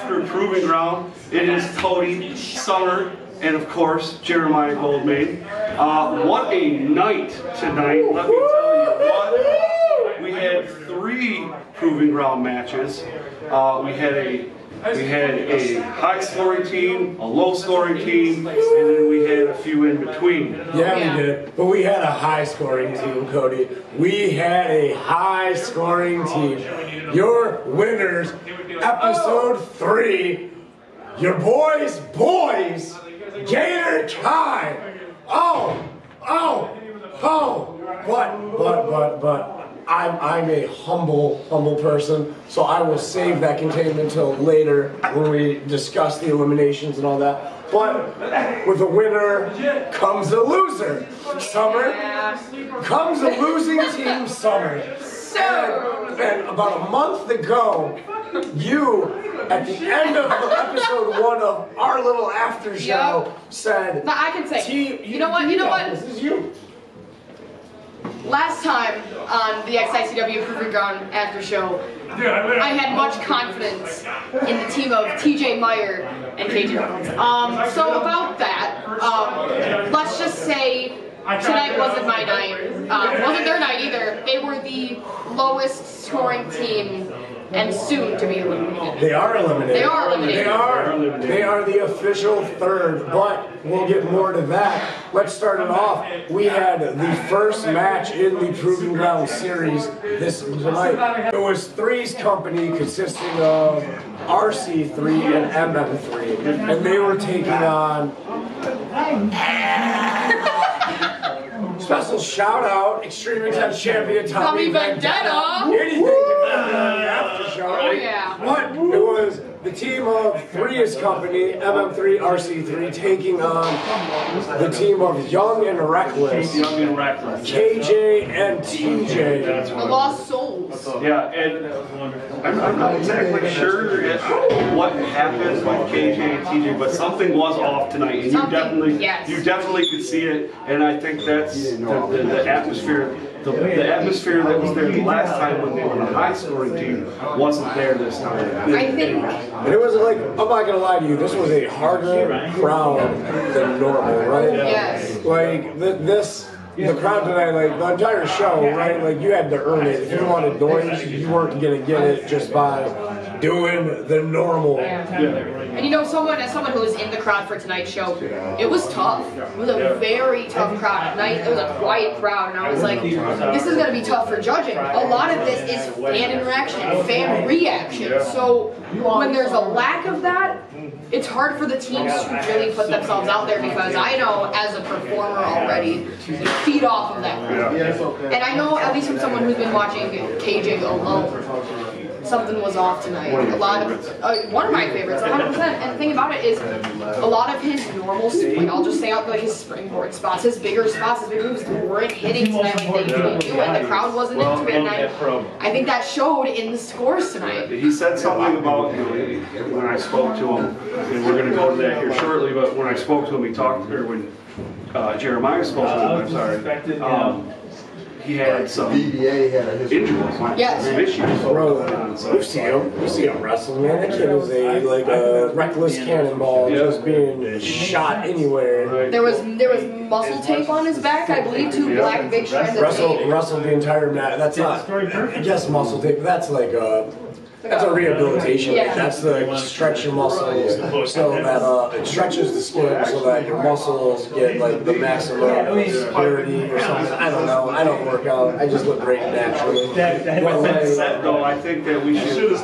after Proving Ground. It is Cody, Summer, and of course, Jeremiah Goldmain. What a night tonight, let me tell you what. We had 3 Proving Ground matches. We had a high-scoring team, a low-scoring team, and then we had a few in between. Yeah, we did. But we had a high-scoring team, Cody. We had a high-scoring team. Your winners, episode 3, your boys, Gator Kai. But I'm a humble person, so I will save that containment until later when we discuss the eliminations and all that. But with a winner comes a loser. Summer comes a losing team, Summer. And about a month ago, you, at the end of episode 1 of our little after show, said, but I can say, you know what? This is you. Last time on the XICW Proving Ground after show, I had much confidence in the team of TJ Meyer and KJ Reynolds. So about that, let's just say tonight wasn't my night. Wasn't their night either. They were the lowest scoring team and soon to be eliminated. They are eliminated. They are eliminated. They are the official 3rd, but we'll get more to that. Let's start it off. We had the first match in the Proving Ground series this tonight. It was Three's Company consisting of RC3 and MM3, and they were taking on special shout out, Extreme Intense Champion Tommy Vendetta. Anything can happen after show. Oh yeah. What? It was the team of Three's Company, MM3, RC3, taking on the team of Young and Reckless, KJ and TJ. The Lost Souls. Yeah, and I'm not exactly sure what happened with KJ and TJ, but something was off tonight, and you definitely could see it, and I think that's the atmosphere. The atmosphere that was there the last time when they were a high-scoring team wasn't there this time. I think. And it was like, I'm not gonna lie to you, this was a harder crowd than normal, right? Yes. Like the crowd tonight, like the entire show, right? Like you had to earn it. If you wanted noise, you weren't gonna get it just by doing the normal. And you know, as someone who was in the crowd for tonight's show, it was tough. It was a very tough crowd. Tonight, it was a quiet crowd, and I was like, this is gonna be tough for judging. A lot of this is fan interaction and fan reaction. So when there's a lack of that, it's hard for the teams to really put themselves out there, because I know as a performer already, you feed off of that. And I know, at least from someone who's been watching KJ alone, something was off tonight. A lot of, one of my favorites, 100%. And the thing about it is, a lot of his normal, like I'll just say out like his springboard spots, his bigger spots, his big moves weren't hitting tonight like they usually do, and the crowd wasn't into it. And I think that showed in the scores tonight. He said something about, when I spoke to him, and we're going to go to that here shortly, but when I spoke to him, he talked, or when Jeremiah spoke to him, I'm sorry, he had some injuries, some issues. Bro, you see him wrestling, man. That kid is a reckless cannonball, just being shot anywhere. There was muscle tape on his back, I believe, 2 black big strands of tape. Wrestled the entire match. That's not, I guess, muscle tape. That's like that's a rehabilitation. Yeah. That's the stretch your muscles so that it stretches the skin so that your muscles get like the maximum security or something. I don't know. I don't work out. I just look great naturally. With that said, though, I think that we should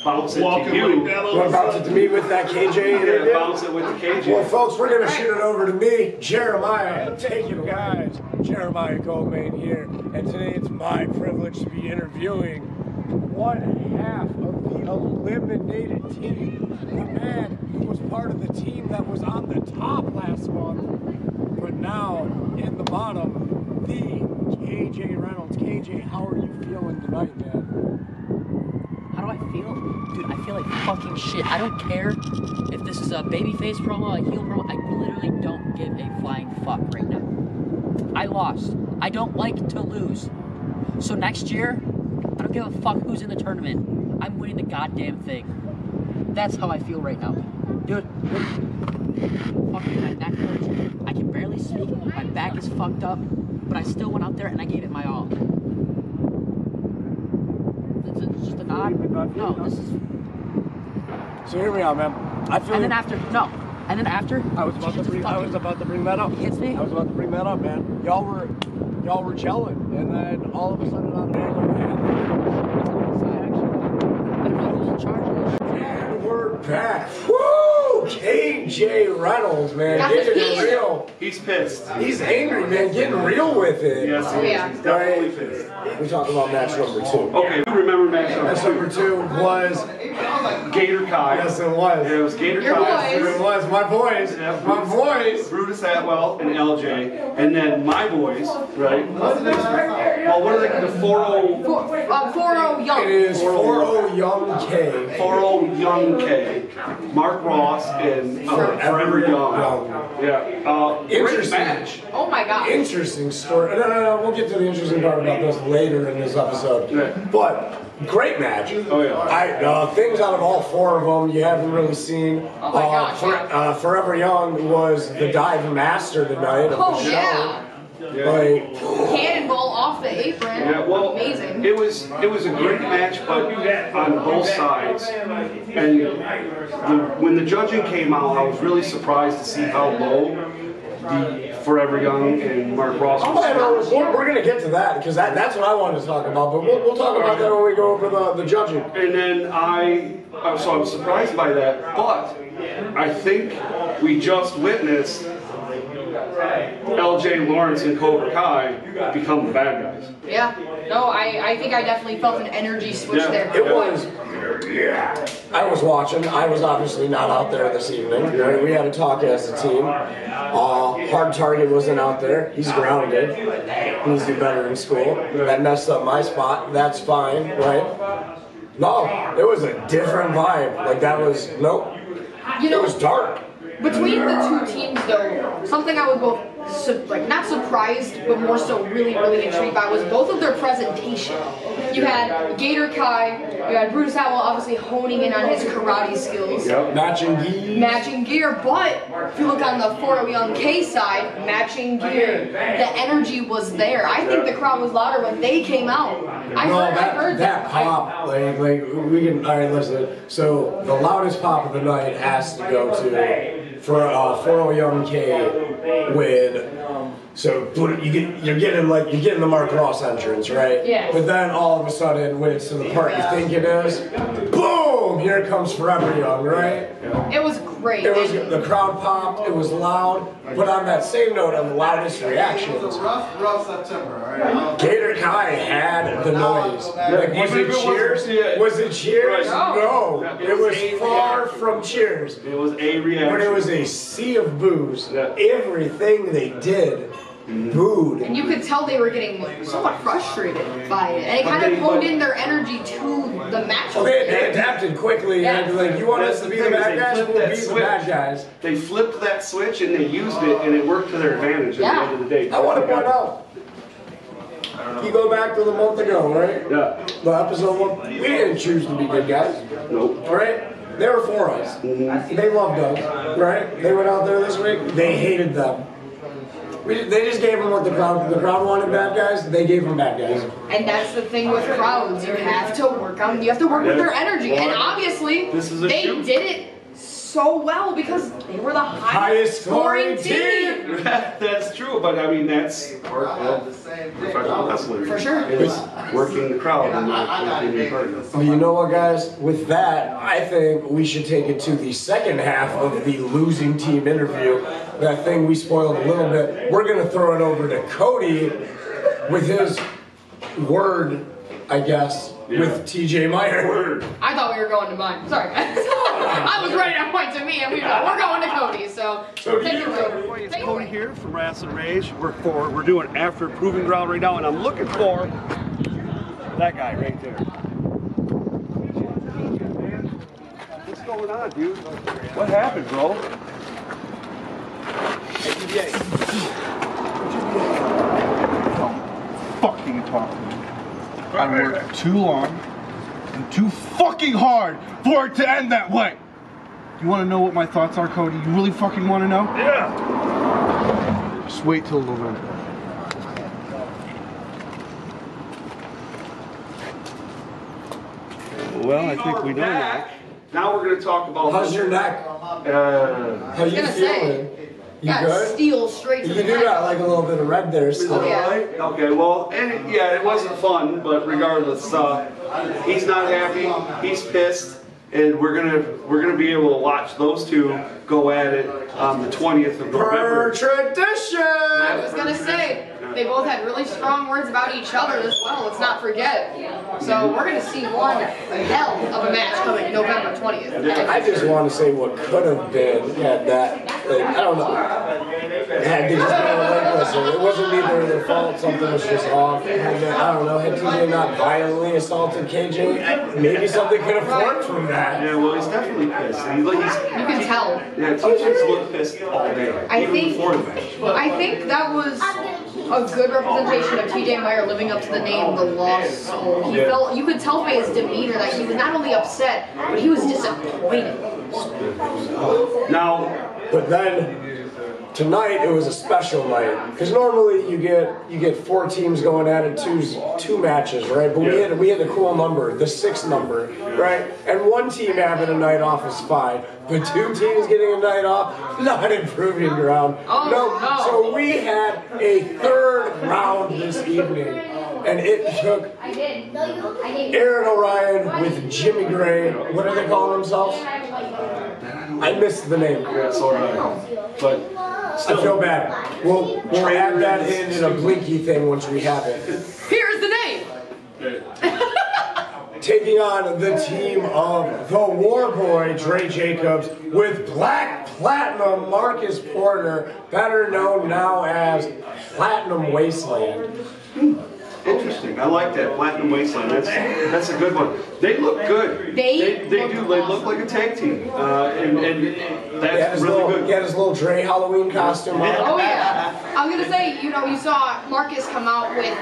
bounce it to you. You want to bounce it to me with that KJ? Yeah, bounce it with the KJ. Well, folks, we're going to shoot it over to me, Jeremiah. Take it, guys. Jeremiah Goldmain here, and today it's my privilege to be interviewing one half of the eliminated team. The man who was part of the team that was on the top last month, but now in the bottom, the KJ Reynolds. KJ, how are you feeling tonight, man? How do I feel? Dude, I feel like fucking shit. I don't care if this is a babyface promo, a heel promo. I literally don't give a flying fuck right now. I lost. I don't like to lose. So next year, I don't give a fuck who's in the tournament. I'm winning the goddamn thing. That's how I feel right now. Dude, fucking my neck hurts. I can barely speak. My back is fucked up. But I still went out there and I gave it my all. It's just a nod. No, this is... So hear me out, man. I feel. And then after, no. And then after, I was about to bring that up. Hits me. I was about to bring that up, man. Y'all were gelling, and then all of a sudden on the and we're back. Woo! KJ Reynolds, man, getting real. He's pissed. He's angry, man, getting real with it. Yes, he's definitely pissed. We talk about match number 2. Okay, we remember match number 2. Was Gator Kai. Yes, it was. It was Gator Your Kai. boys. It was my boys. Yeah, My boys. Brutus Atwell and LJ, and then my boys, right? Well, what are they? The 4-0. 4-0 Young. It is 4-0 Young K. 4-0 Young K. Mark Ross and Forever Young. Yeah. Great Interesting match. Oh my god. Interesting story. No. We'll get to the interesting part about this later in this episode. Yeah. But great match. Oh yeah. Things out of all 4 of them you haven't really seen. Oh my gosh. Forever Young was the dive master tonight of the show. Yeah. Like, Cannonball off the apron. Yeah, well, amazing. it was a great match, but on both sides. And when the judging came out, I was really surprised to see how low the Forever Young and Mark Ross was. we're going to get to that because that's what I wanted to talk about. But we'll talk about that when we go over the judging. And then so I was surprised by that, but I think we just witnessed LJ Lawrence and Cobra Kai become the bad guys. Yeah. No, I think I definitely felt an energy switch there. It was. Yeah. I was watching. I was obviously not out there this evening. Right? We had a talk as a team. Hard Target wasn't out there. He's grounded. He needs to do better in school. That messed up my spot. That's fine, right? No, it was a different vibe. Like that was nope. You know, it was dark. Between the 2 teams, though, something I was both, not surprised, but more so really intrigued by was both of their presentation. You had Gator Kai, you had Brutus Atwell obviously honing in on his karate skills. Yep. Matching gear, but if you look on the 4-0 Young K side, matching gear, the energy was there. I think the crowd was louder when they came out. I heard that pop, like we can, alright, listen, so the loudest pop of the night has to go to for 4-0 Young K with, so you're getting the Mark Ross entrance, right? Yeah. But then all of a sudden, when it's to the part you think it is, boom! Here comes Forever Young, right? it was great. It was the crowd popped. It was loud. But on that same note, on the loudest reactions, rough September. Right? Gator Kai had the noise. Like, was it cheers? Was it cheers? No. It was far from cheers. It was a reaction. But it was a sea of boos. Everything they did, booed. And you could tell they were getting somewhat frustrated by it. And it kind of honed in their energy to the match. Well, they adapted quickly. Yeah. And like, you want us to be the bad guys? We'll be the bad guys. They flipped that switch and they used it, and it worked to their advantage at the end of the day. I want to point out. You go back to the month ago, right? Yeah. The episode 1. We didn't choose to be good guys. Nope. Right? They were for us. They loved us. Right? They went out there this week. They hated them. They just gave them what the crowd wanted, bad guys. They gave them bad guys. And that's the thing with crowds. You have to work with their energy. And obviously, they did it so well because they were the highest scoring team. That's true, but I mean, that's part of professional wrestling. For sure. It's working the crowd and not working your partner. But you know what, guys? With that, I think we should take it to the second half of the losing team interview. That thing we spoiled a little bit. We're going to throw it over to Cody with his word, I guess, with TJ Meyer. I thought we were going to mine. Sorry, guys. I was ready to point to me, and we're going to Cody. So take it away. It's Cody here from Rasslin Rage. We're doing After Proving Ground right now, and I'm looking for that guy right there. What's going on, dude? What happened, bro? Hey, TJ. Don't fucking talk to me. I worked too long and too fucking hard for it to end that way. You want to know what my thoughts are, Cody? You really fucking want to know? Yeah. Just wait till November. Well, I think we know that. Now we're going to talk about... How's your neck? How you feeling? You good? Steel straight to You the do neck. got like a little bit of red there still. Oh, yeah. Okay, well, and yeah, it wasn't fun, but regardless, he's not happy, he's pissed, and we're gonna be able to watch those two go at it on the 20th of November. Per tradition! I was gonna say, they both had really strong words about each other as well, let's not forget. So we're gonna see one hell of a match coming November 20th. I just want to say what could have been had that, like, I don't know, had they just been like, listen, it wasn't either their fault, something was just off, and then, I don't know, had TJ not violently assaulted KJ, maybe something could have formed from that. Yeah, well, he's definitely pissed. You can tell. Yeah, TJ's looked pissed all day, even before the match. I think that was a good representation of TJ Meyer living up to the name, the Lost Soul. He felt, you could tell by his demeanor that he was not only upset, but he was disappointed. Now, but then tonight it was a special night because normally you get 4 teams going at it, two matches, right? But we had a cool number, the 6 number, right? And one team having a night off is fine, but 2 teams getting a night off, not in Proving Ground. No. So we had a 3rd round this evening, and it took Aaron Orion with Jimmy Gray. What do they call themselves? I missed the name. Yeah, it's alright. But I feel bad. We'll add that in a blinky thing once we have it. Here's the name! Taking on the team of the War Boy, Dre Jacobs, with Black Platinum Marcus Porter, better known now as Platinum Wasteland. interesting. I like that. Platinum Wasteland. That's a good one. They look good. They do. They look like a tag team. And that's really good. He had his little Dre Halloween costume on. Oh yeah. I was gonna say, you saw Marcus come out with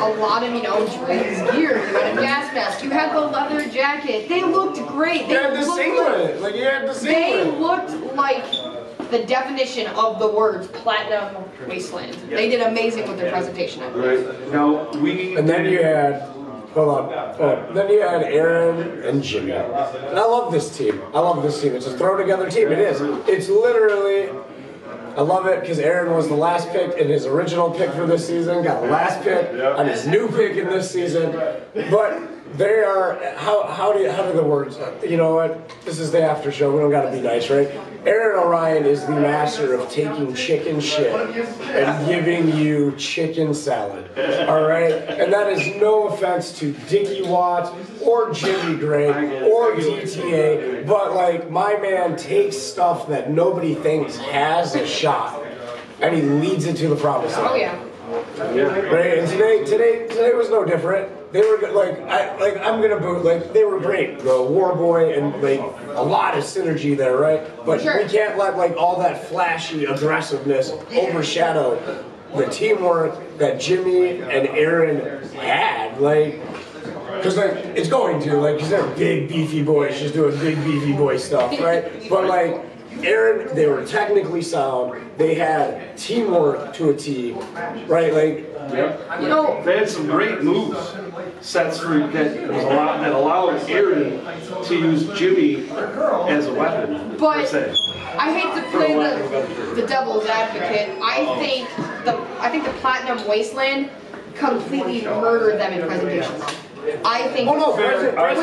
a lot of, Dre's gear. You had a gas mask. You had the leather jacket. They looked great. They had the singlet. Like you had the singlet. They looked like the definition of the words Platinum Wasteland. Yeah. They did amazing with their presentation. Right. Now and then you had, hold on. Then you had Aaron and Jimmy. And I love this team. It's a throw together team. It is. It's literally. I love it because Aaron was the last pick in his original pick for this season. Got the last pick on his new pick in this season. But they are how do the words? You know what? This is the after show. We don't got to be nice, right? Aaron Orion is the master of taking chicken shit and giving you chicken salad. All right, and that is no offense to Dickie Watts or Jimmy Gray or DTA, but like my man takes stuff that nobody thinks has a shot, and he leads it to the promised land. Oh yeah. Right, and today was no different. They were good, I'm gonna boot, they were great. The War Boy and a lot of synergy there, right? But we can't let all that flashy aggressiveness overshadow the teamwork that Jimmy and Aaron had, because it's going to, because they're big beefy boys just doing big beefy boy stuff, right? But Aaron, they were technically sound. They had teamwork to a T, right? they had some great moves, sets that allowed Aaron to use Jimmy as a weapon. But I hate to play the devil's advocate. I think the Platinum Wasteland completely murdered them in presentations. I think with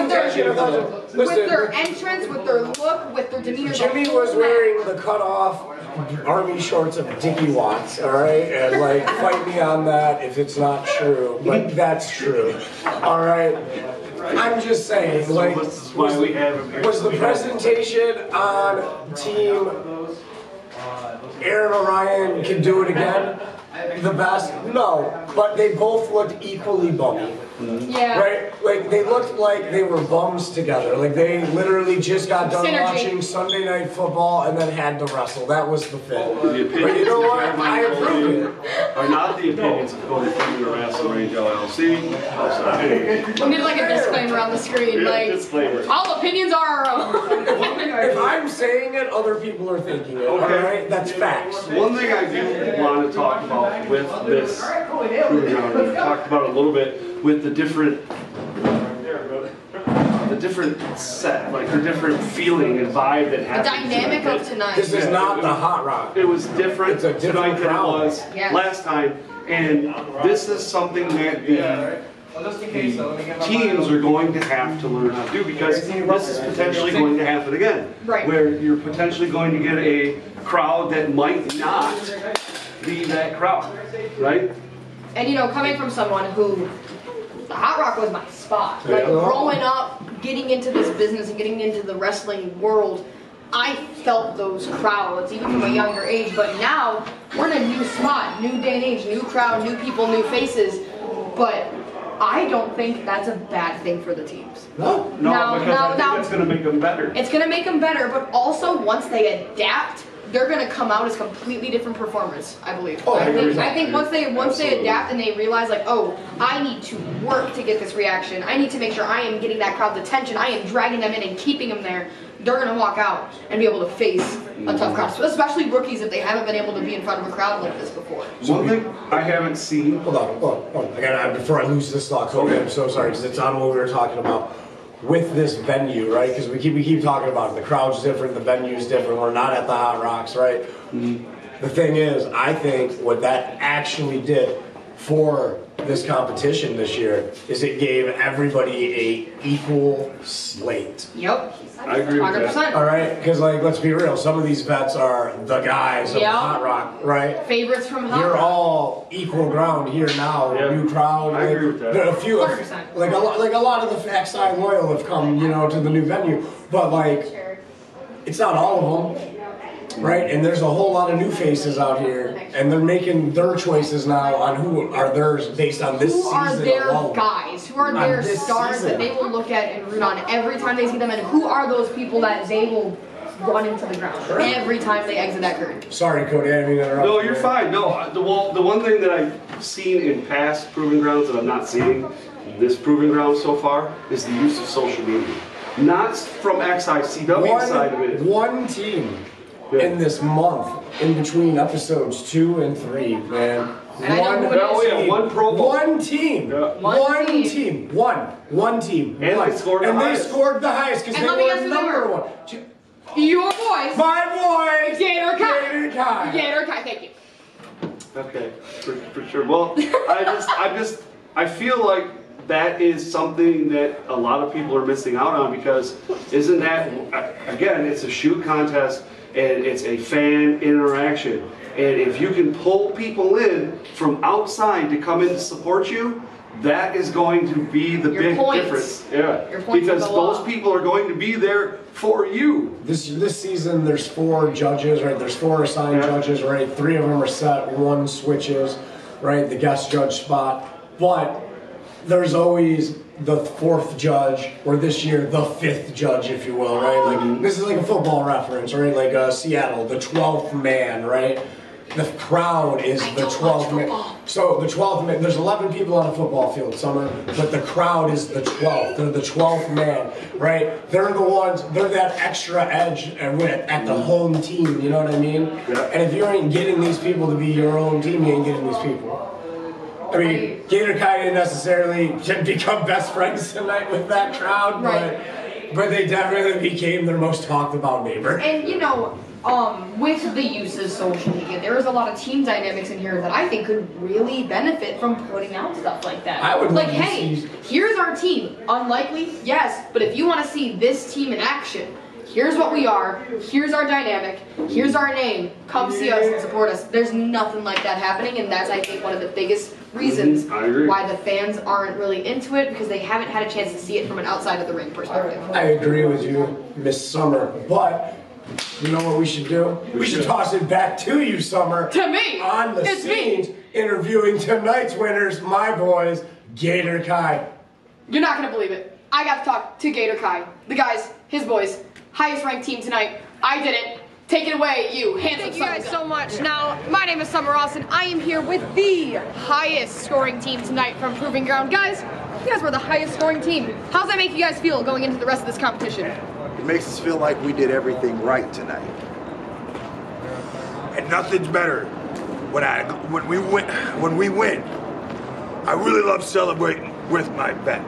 their entrance, with their look, with their demeanor. Jimmy was wearing the cut-off army shorts of Dickie Watts, all right? And fight me on that if it's not true, but that's true, all right? I'm just saying, was the presentation on Team Aaron Orion can do it again the best? No, but they both looked equally bummy. Yeah. Right? They looked like they were bums together. They literally just got done watching Sunday Night Football and then had to wrestle. That was the fit. But you know what? I approve it. Are not the opinions of Cody Fleming or Rasslin Rage LLC. We need a disclaimer on the screen. All opinions are our own. If I'm I'm saying it, other people are thinking it. Okay. All right, that's facts. One thing I do want to talk about with this proving ground, we talked about it a little bit with the different set, like the different feeling and vibe that The happened. dynamic of tonight. This is not the Hot Rock. It was different It's a different tonight than it crowd. was Yes. last time, and this is something that the teams are going to have to learn how to do, because this is potentially going to happen again. Right. Where you're potentially going to get a crowd that might not be that crowd, right? And you know, coming from someone who, the Hot Rock was my spot. Like growing up, getting into this business and getting into the wrestling world, I felt those crowds, even from a younger age. But now, we're in a new spot, new day and age, new crowd, new people, new faces. But I don't think that's a bad thing for the teams. No. No, because I think it's going to make them better. It's going to make them better, but also once they adapt, they're going to come out as completely different performers, I believe. Oh, I think once they adapt and they realize, like, oh, I need to work to get this reaction. I need to make sure I am getting that crowd's attention. I am dragging them in and keeping them there. They're going to walk out and be able to face a tough crowd, especially rookies if they haven't been able to be in front of a crowd like this before. One thing I haven't seen. Hold on. I gotta, before I lose this thought, Cody, I'm so sorry, because it's on what we were talking about with this venue, right? Because we keep talking about it. The crowd's different, the venue's different. We're not at the Hot Rocks, right? Mm-hmm. The thing is, I think what that actually did for this competition this year is it gave everybody a equal slate. Yep. I agree with 100%. that. All right, because like, let's be real. Some of these vets are the guys of Yep. Hot Rock, right? Favorites from Hot You're Rock. all equal ground here now. Yeah. New crowd. I agree with that. There are a few, 100%. like a lot of the XI loyal have come, you know, to the new venue, but like, it's not all of them. Right, and there's a whole lot of new faces out here, and they're making their choices now on who are theirs based on this season Who are their alone. guys? Who are On their this stars season. that they will look at and root on every time they see them? And who are those people that they will run into the ground every time they exit that curtain? Sorry, Cody, I didn't mean to interrupt. No, you, you're man. fine. No, the one thing that I've seen in past proving grounds that I'm not seeing this proving ground so far is the use of social media. Not from XICW side of it. One team in this month, in between episodes 2 and 3, man. And I know who it is. Oh yeah, one promo. One team. Yeah. One team. One team. And One. they scored the And they highest. scored the highest because And they let me were guess who they number were. one. Your boys. My boys. Gator Kai. Gator Kai. Gator Kai, thank you. Okay, for sure. Well, I feel like that is something that a lot of people are missing out on, because isn't that, again, it's a shoot contest and it's a fan interaction. And if you can pull people in from outside to come in to support you, that is going to be the Your big points. difference. Yeah, Your points because will go those up. people are going to be there for you. This season, there's 4 judges, right? There's 4 assigned judges, right? 3 of them are set, 1 switches, right? The guest judge spot. But there's always the 4th judge, or this year, the 5th judge, if you will, right? Like, this is like a football reference, right? Like Seattle, the 12th man, right? The crowd is the 12th man. So the 12th man, there's 11 people on a football field, Summer, but the crowd is the 12th. They're the 12th man, right? They're the ones, they're that extra edge at the home team, you know what I mean? Yeah. And if you ain't getting these people to be your own team, you ain't getting these people. I mean, Gator Kai didn't necessarily become best friends tonight with that crowd, but they definitely became their most talked about neighbor. And you know, with the use of social media, there is a lot of team dynamics in here that I think could really benefit from putting out stuff like that. I would like, love to hey, see- here's our team. Unlikely, yes, but if you want to see this team in action, here's what we are, here's our dynamic, here's our name, come see us and support us. There's nothing like that happening, and that's, I think, one of the biggest reasons I agree. why the fans aren't really into it, because they haven't had a chance to see it from an outside of the ring perspective. I agree with you, Miss Summer, but you know what we should do? We should toss it back to you, Summer. To me! On the It's scenes, me! interviewing tonight's winners, my boys, Gator Kai. You're not gonna believe it. I got to talk to Gator Kai. The guys, his boys, highest ranked team tonight. I did it. Take it away, you handsome. Thank you guys so much. Now, my name is Summer Rawson. I am here with the highest scoring team tonight from Proving Ground. Guys, you guys were the highest scoring team. How's that make you guys feel going into the rest of this competition? It makes us feel like we did everything right tonight. And nothing's better when we win. I really love celebrating with my vet.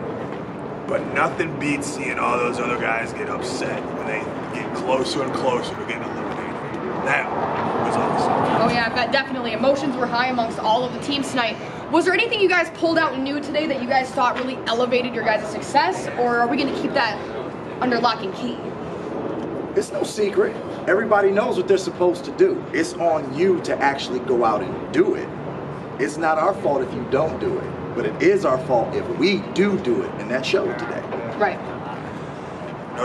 But nothing beats seeing all those other guys get upset when they get closer and closer to getting eliminated. That was awesome. Oh yeah, I bet definitely. Emotions were high amongst all of the teams tonight. Was there anything you guys pulled out new today that you guys thought really elevated your guys' success, or are we going to keep that under lock and key? It's no secret. Everybody knows what they're supposed to do. It's on you to actually go out and do it. It's not our fault if you don't do it, but it is our fault if we do it, and that showed today. Right.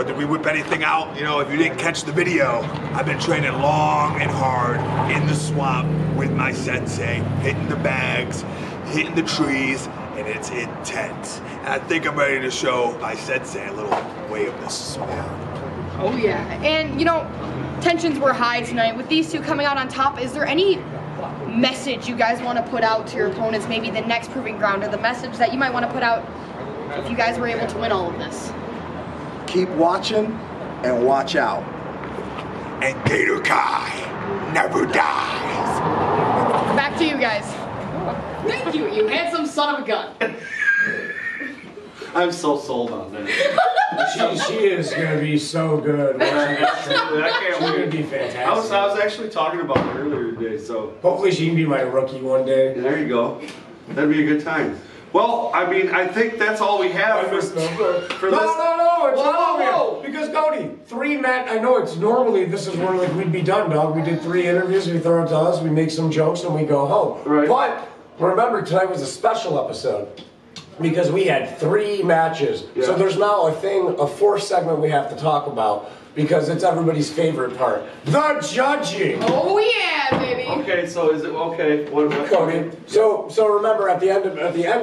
Did we whip anything out? If you didn't catch the video, I've been training long and hard in the swamp with my sensei, hitting the bags, hitting the trees, and it's intense. And I think I'm ready to show my sensei a little way of the swamp. Oh yeah, and tensions were high tonight. With these two coming out on top, is there any message you guys want to put out to your opponents, maybe the next Proving Ground, or the message that you might want to put out if you guys were able to win all of this? Keep watching and watch out. And Gator Kai never dies. Back to you guys. Thank you, you handsome son of a gun. I'm so sold on that. She is going to be so good. I can't She's wait. going to be fantastic. I was actually talking about it earlier today, so. Hopefully she can be my rookie one day. There you go. That'd be a good time. Well, I mean, I think that's all we have for this. No, it's not because Cody, 3 match. I know it's normally this is where like we'd be done, dog. We did 3 interviews, we throw it to us, we make some jokes, and we go home. Right. But remember, tonight was a special episode because we had 3 matches. Yeah. So there's now a 4th segment we have to talk about because it's everybody's favorite part, the judging. Oh yeah, baby. Okay, so is it okay? What about Cody? So remember at the end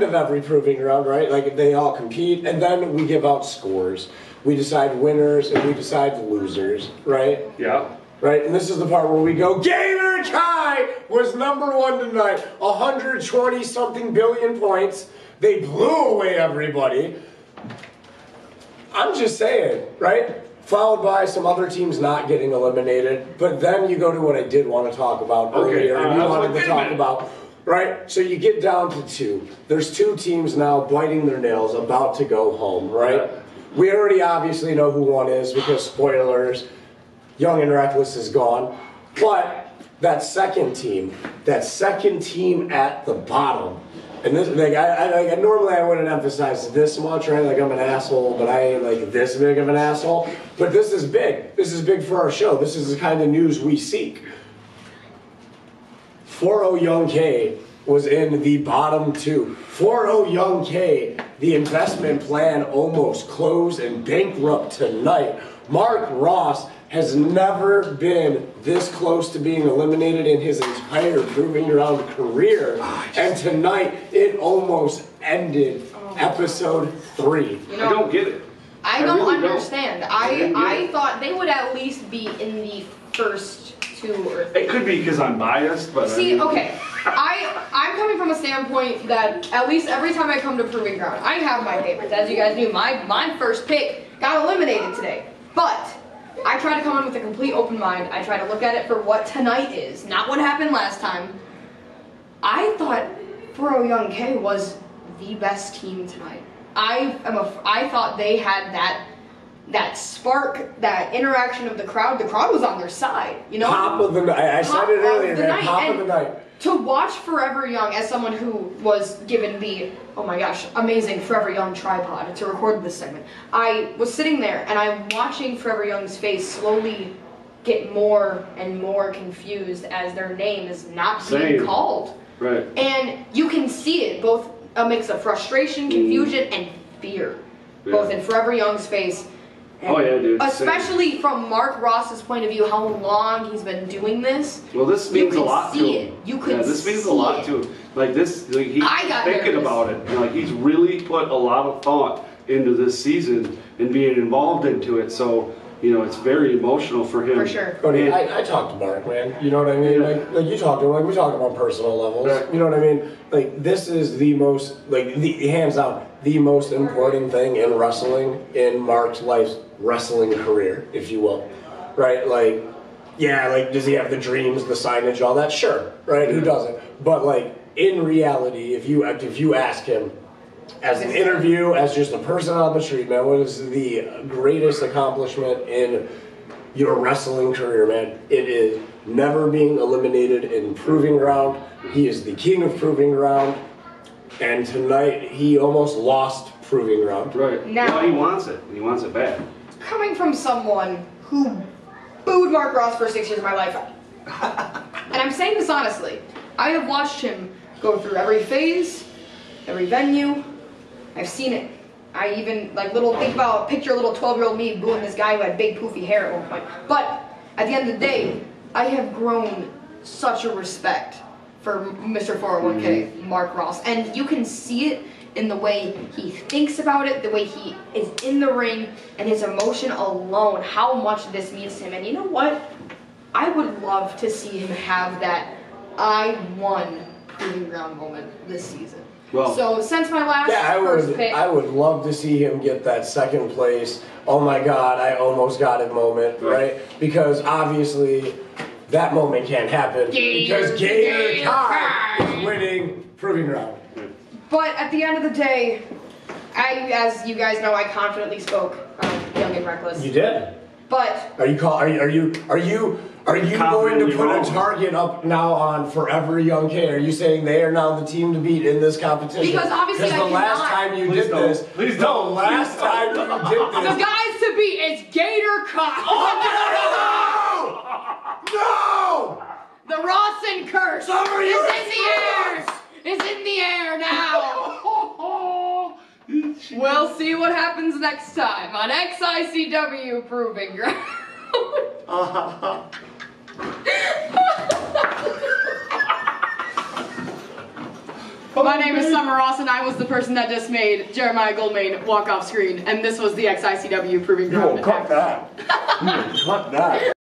of every Proving Ground, right? Like they all compete, and then we give out scores. We decide winners and we decide losers, right? Yeah. Right, and this is the part where we go, Gator Kai was #1 tonight, 120 something billion points. They blew away everybody. I'm just saying, right? Followed by some other teams not getting eliminated. But then you go to what I did want to talk about earlier, and you wanted to talk about, right? So you get down to 2. There's 2 teams now biting their nails, about to go home, right? Yeah. We already obviously know who one is because spoilers, Young and Reckless is gone. But that second team at the bottom, and this, like, normally I wouldn't emphasize this much, right? Like I'm an asshole, but I ain't like this big of an asshole. But this is big. This is big for our show. This is the kind of news we seek. 4-0 Young K was in the bottom 2. 4-0 Young K, the investment plan almost closed and bankrupt tonight. Mark Ross has never been this close to being eliminated in his entire Proving Ground career. And tonight, it almost ended episode 3. I don't get it. I don't really understand. I thought they would at least be in the first 2 or 3. It could be because I'm biased, but See, okay, I'm coming from a standpoint that at least every time I come to Proving Ground, I have my favorites. As you guys knew, my first pick got eliminated today. But I try to come in with a complete open mind. I try to look at it for what tonight is, not what happened last time. I thought 4-0 Young K was the best team tonight. I thought they had that spark, that interaction of the crowd. The crowd was on their side, you know? Top of the night. I said it earlier, man. Top of the night. To watch Forever Young as someone who was given the, oh my gosh, amazing Forever Young tripod to record this segment. I was sitting there and I'm watching Forever Young's face slowly get more and more confused as their name is not being called. Right. And you can see it, both a mix of frustration, confusion, and fear. Both in Forever Young's face. Oh yeah, dude. Especially from Mark Ross's point of view, how long he's been doing this. Well, this means a lot to him. You could see it. This means a lot to him. Like this, like he's thinking about it. Like he's really put a lot of thought into this season and being involved into it. So, you know, it's very emotional for him. For sure. Cody, I talked to Mark, man. You know what I mean? Like you talk to him, like we talk on personal levels. Right. You know what I mean? Like this is the most, like the hands down, the most important thing in wrestling in Mark's life wrestling career, if you will, right? Like, yeah, like, does he have the dreams, the signage, all that? Sure, right? Who doesn't? But like, in reality, if you ask him, as an interview, as just a person on the street, man, what is the greatest accomplishment in your wrestling career, man? It is never being eliminated in Proving Ground. He is the king of Proving Ground. And tonight, he almost lost Proving Ground. Right. Now, well, he wants it. He wants it bad. Coming from someone who booed Mark Ross for 6 years of my life, and I'm saying this honestly, I have watched him go through every phase, every venue. I've seen it. I even, like, picture a little 12-year-old me booing this guy who had big poofy hair at one point. But at the end of the day, I have grown such a respect for Mr. 401k, Mark Ross. And you can see it in the way he thinks about it, the way he is in the ring, and his emotion alone, how much this means to him. And you know what? I would love to see him have that I won Proving Ground moment this season. Well, so since my last first pick, I would love to see him get that second place, oh my God, I almost got it moment, right? Because obviously that moment can't happen because Gator Kai is winning Proving Ground. But at the end of the day, as you guys know, I confidently spoke Young and Reckless. You did. But are you going to put a target up now on Forever Young K? Are you saying they are now the team to beat in this competition? Because obviously the last time you did this, the last time you did this, the guys to beat is Gator Kai. Oh, no! The Rawson curse is in the air. Is in the air now. We'll see what happens next time on XICW Proving Ground. My name is Summer Rawson. I was the person that just made Jeremiah Goldmain walk off screen, and this was the XICW Proving Ground. Cut that. Cut that.